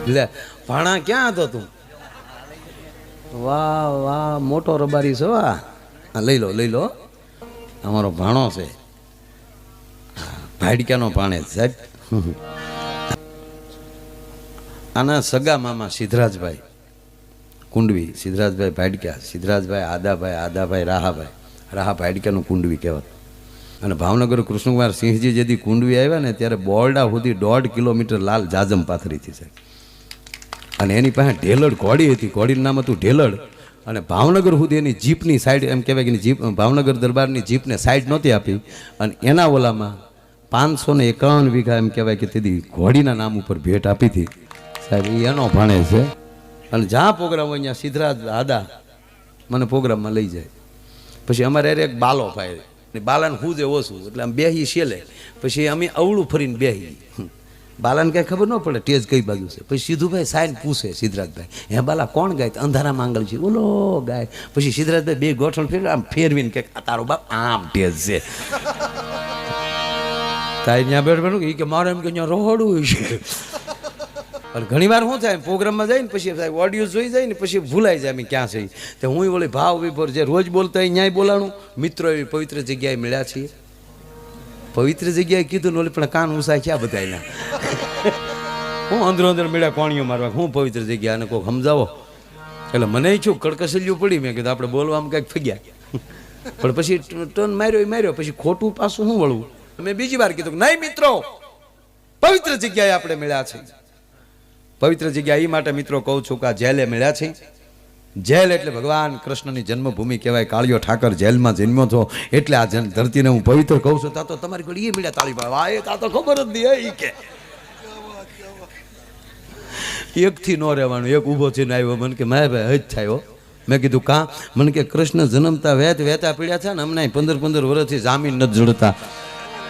લે ભાણા ક્યાં હતો તું? વાહ વાહ, મોટો રબારી છો આ. લઈ લો અમારો ભાણો છે, ભાડક્યાનો ભાણે સાહેબ. આના સગા મામા સિદ્ધરાજભાઈ કુંડવી, સિદ્ધરાજભાઈ ભાડક્યા, સિદ્ધરાજભાઈ આદાભાઈ રાહા ભાડક્યાનું કુંડવી કહેવાત. અને ભાવનગર કૃષ્ણકુમાર સિંહજી જેથી કુંડવી આવ્યા ને ત્યારે બોરડા સુધી 1.5 કિલોમીટર લાલ જાજમ પાથરી હતી સાહેબ. અને એની પાસે ઢેલડ ઘોડી હતી, ઘોડીનું નામ હતું ઢેલડ. અને ભાવનગર સુધી એની જીપની સાઈડ, એમ કહેવાય કે જીપ, ભાવનગર દરબારની જીપને સાઈડ નહોતી આપી. અને એના ઓલામાં 551 વીઘા એમ કહેવાય કે તેથી ઘોડીના નામ ઉપર ભેટ આપી હતી સાહેબ. એ એનો ભાણે છે. અને જ્યાં પ્રોગ્રામ હોય ત્યાં સિદ્ધરાજ આદા મને પ્રોગ્રામમાં લઈ જાય. પછી અમારે એક બાલો ભાઈ, બાલાને હું જે ઓછું એટલે આમ બેહી છેલે. પછી અમે અવળું ફરીને બેહી, બાલાને કાંઈ ખબર ન પડે ટેજ કઈ બાજુ છે. પછી સિદ્ધુભાઈ સાઈન પૂછે સિદ્ધરાજભાઈ, હે બાલા કોણ ગાય? અંધારા માંગલ છે ઓલો ગાય. પછી સિદ્ધરાજભાઈ બે ગોઠણ ફેરવે, આમ ફેરવીને કે તારો બાપ આમ ટેજ છે. તાઈ ત્યાં બેઠવાનું કે મારે એમ કે અહીંયા રોહડું છે. અને ઘણી વાર શું થાય, પ્રોગ્રામમાં જાય ને પછી સાહેબ ઓડિયો જોઈ જાય ને પછી ભૂલાઈ જાય અમે ક્યાં છે. તો હું ઓલી ભાવ વિભોર જે રોજ બોલતા હોય ન્યાય બોલાણું. મિત્રો એવી પવિત્ર જગ્યાએ મળ્યા છીએ. પવિત્ર જગ્યાએ કીધું ને ઓલી પણ કાન ઉસાય ક્યાં બધા એના. હું અંદરો મળ્યા કોણીઓ મારવા, હું પવિત્ર જગ્યા અને કોઈક સમજાવો. એટલે મને છું કડકસલિયું પડી, મેં કીધું આપણે બોલવામાં કંઈક ફગ્યા. પણ પછી ટર્ન માર્યો પછી ખોટું પાછું શું વળવું. મેં બીજી વાર કીધું નહીં મિત્રો, પવિત્ર જગ્યાએ આપણે મળ્યા છે. પવિત્ર જગ્યા એ માટે મિત્રો કહું છું કે આ જેલે મળ્યા છે. જેલ એટલે ભગવાન કૃષ્ણની જન્મભૂમિ કહેવાય. કાળિયો ઠાકર જેલમાં જન્મ્યો છો એટલે આ ધરતીને હું પવિત્ર કહું છું. તા તો તમારી ઘડી એ મળ્યા તાળી પાડવા, એ તા તો ખબર જ નહીં કે એકથી ન રહેવાનું. એક ઊભો થઈને આવ્યો, મને કે મારે ભાઈ હજ થાય. મેં કીધું કાં? મને કે કૃષ્ણ જન્મતા વહેતા પીડ્યા છે ને, હમણાં 15 વર્ષથી જામીન નથી જડતા.